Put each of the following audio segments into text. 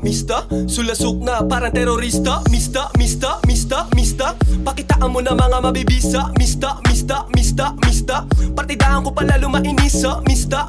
Mista sulasok na parang terorista. Mista pakitaan mo na mga mabibisa. Mista partidahan ko palalo mainisa. Mista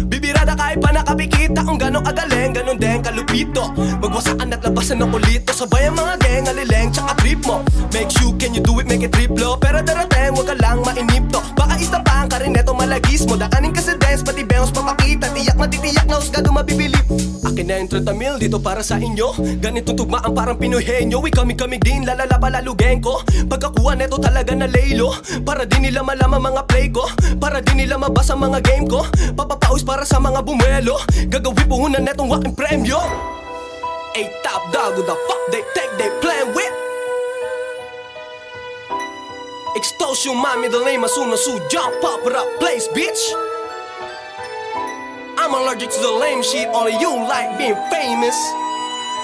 bibirada kahit pa nakapikita. Kung ganong agaling, ganon din kalupito. Magwasaan at labasan ng kulito. Sabay ang mga geng, alileng, tsaka trip mo. Make you, can you do it, make it triplo. Pero darating, wag ka lang mainip to. Baka istampahan ka rin eto malagis mo. Dakanin ka sa dance, pati bengos papakita. Tiyak matitiyak na husgado mabibilip. Akin na yung 30 mil dito para sa inyo. Ganitong tugmaan parang Pinoyhenyo. Ikamig din, lalala palalugeng ko. Pagkakuha neto talaga na laylo. Para di nila malaman mga play ko. Para di nila mabasa mga game ko. Papapaus para sa mga bumuelo. Gagawin puhunan netong waking premyo. Ay top dog, who the fuck they think they playing with? Extortion, mami, the lame as soon as you jump up with a place, bitch. I'm allergic to the lame shit, only you like being famous.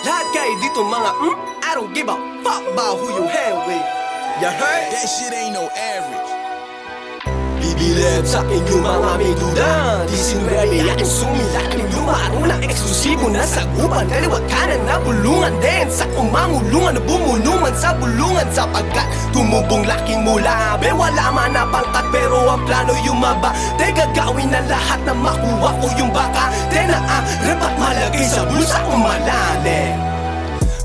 Lahat kayo dito mga I don't give a fuck about who you hang with. You heard? That shit ain't no average. Bibilib sa inyong mga may duda. Di sinuwebe akong sumilalim lumaro na eksklusibo na sagupan. Kaliwat kanan na bulungan din sa umangulungan na bumulungan sa bulungan. Sapagkat tumubong laking mula. Be wala man na pangkat pero ang plano yumaba. Te gagawin na lahat na makuha ko yung baka. Te naarap at malagay sa bulsa kong malalim.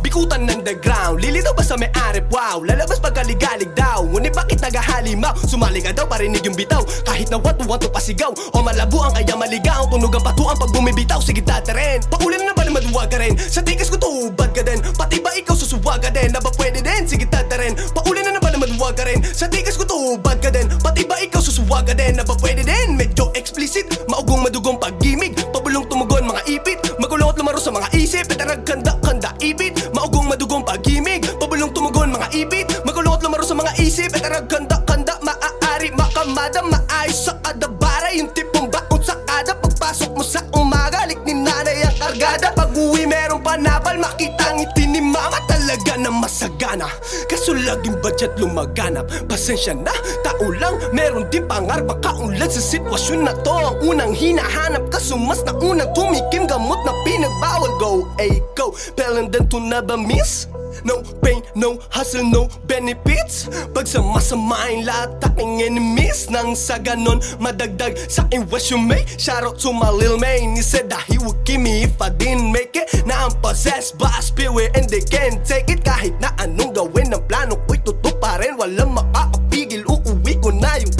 Bikutan ng the ground, lilitaw ba sa may-ari? Wow, lalabas pagkaligalig daw. Ngunit bakit nagahalimaw? Sumali ka daw, parinig yung bitaw. Kahit na what to pasigaw. O malabo ang kaya maligaw. Tunog ang patuan pag bumibitaw. Sige dati rin, paulan na ba na maduwag ka rin? Sa tigas ko tuhubad ka din. Pati ba ikaw susuwag ka din? Na ba pwede din? Sige dati rin, paulan na ba na maduwag ka rin? Sa tigas ko tuhubad ka din. Pati ba ikaw susuwag ka din? Na ba pwede din? Medyo explicit, maugong madugong pag-gimig. Pabulong tumugon mga ipit. Magulong at lumaro sa mga isip. Petarag kanda ibit. Maugong madugong pag-gimig. Pabulong tumugon mga ibit. Magulong at lumaro sa mga isip. Petarag kanda maaari makamada. Maayos sa kadabara. Yung tipong baon sa kada. Pagpasok mo sa umaga, lik ni nanay ang kargada. Pag-uwi merong panapal, makita ang ngiti ni mama. Talaga na masagana, kaso laging budget lumaganap. Pasensya na, tao lang, meron din pangarap. Makaunlad sa sitwasyon na to. Ang unang hinahanap, kaso mas na unang tumikim. Gamot na pinagbawal, go, ay go. Pelandan to na ba miss? No pain, no hustle, no benefits. Pag samasamain lahat aking enemies. Nang sa ganon madagdag sa aking resume. Shoutout to my lil man. He said that he would give me if I didn't make it. Now I'm possessed by a spirit and they can't take it. Kahit na anong gawin ng plano ko'y tutuparin. Walang makakapigil, uuwi ko na yung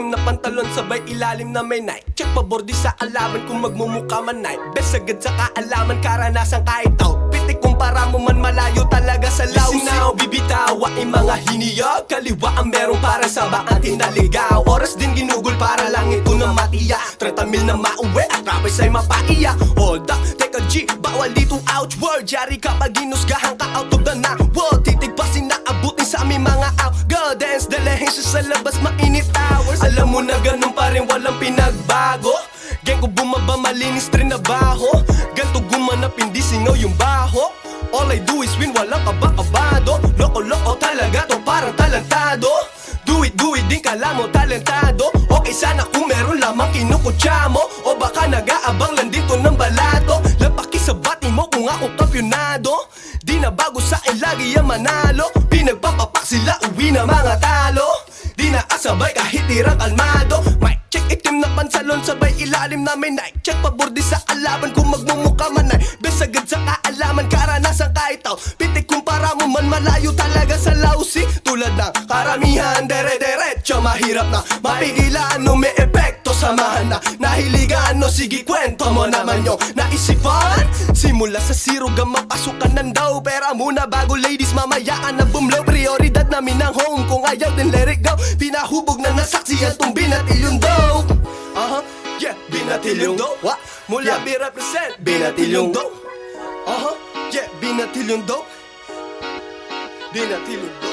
na pantalon, sabay ilalim na may night. Check pabordi sa alaman kung magmumukha man night. Best agad sa kaalaman, karanasan kahit outfit. Kumpara mo man malayo talaga sa laos. Listen now, bibitawa ay mga hiniyag. Kaliwa ang meron para sa bakatin naligaw. Oras din ginugol para lang ito na matiya. 30 mil na mauwi at rapis ay mapaiya. Hold up, teka G, bawal dito ouch word. Yari kapag ginusgahan ka out of the night world. Titig pa sinaabutin sa aming mga out. Go dance, dalahin siya sa labas, mainit hours. Alam mo na ganun pa rin, walang pinagbago. Gang ko bumaba, malinis trinabaho. Ganto gumanap, hindi singaw yung baho. All I do is win, walang kabakabado. Loko-loko talaga to, parang talentado. Do it, din kala mo talentado. Okay sana kung meron lamang kinukutya mo. O baka nag-aabang lang dito ng balato. Lapaki sa bati mo kung ako kampyonado. Di na bago sa lagi ang manalo. Pinagpapapak sila, uwi na mga talo. Di na asabay kahit tirang kalmado. Mic check, itim na pansalon, sabay ilalim na may night check. Pabordi sa kalaban kung magmumukha man ay best agad sa kaalaman, karanasan kahit tao. Pitik kumpara mo man malayo talaga sa lausi. Tulad ng karamihan, dere-derecho. Mahirap na mapigilan, no may epekto. Samahan na nahiligan, no sige kwento mo naman yung naisipan. Simula sa zero, gamapasukan ng daw. Pera muna bago ladies, mamayaan na bumlaw. Prioridad namin ang home, kung ayaw din let it go. Pinahubog na nasaksiyan tong binatilyong daw. Yeah, binatilyong daw. Mula B represent binatilyong daw. Yeah, Di natil yung dope. Di natil yung dope.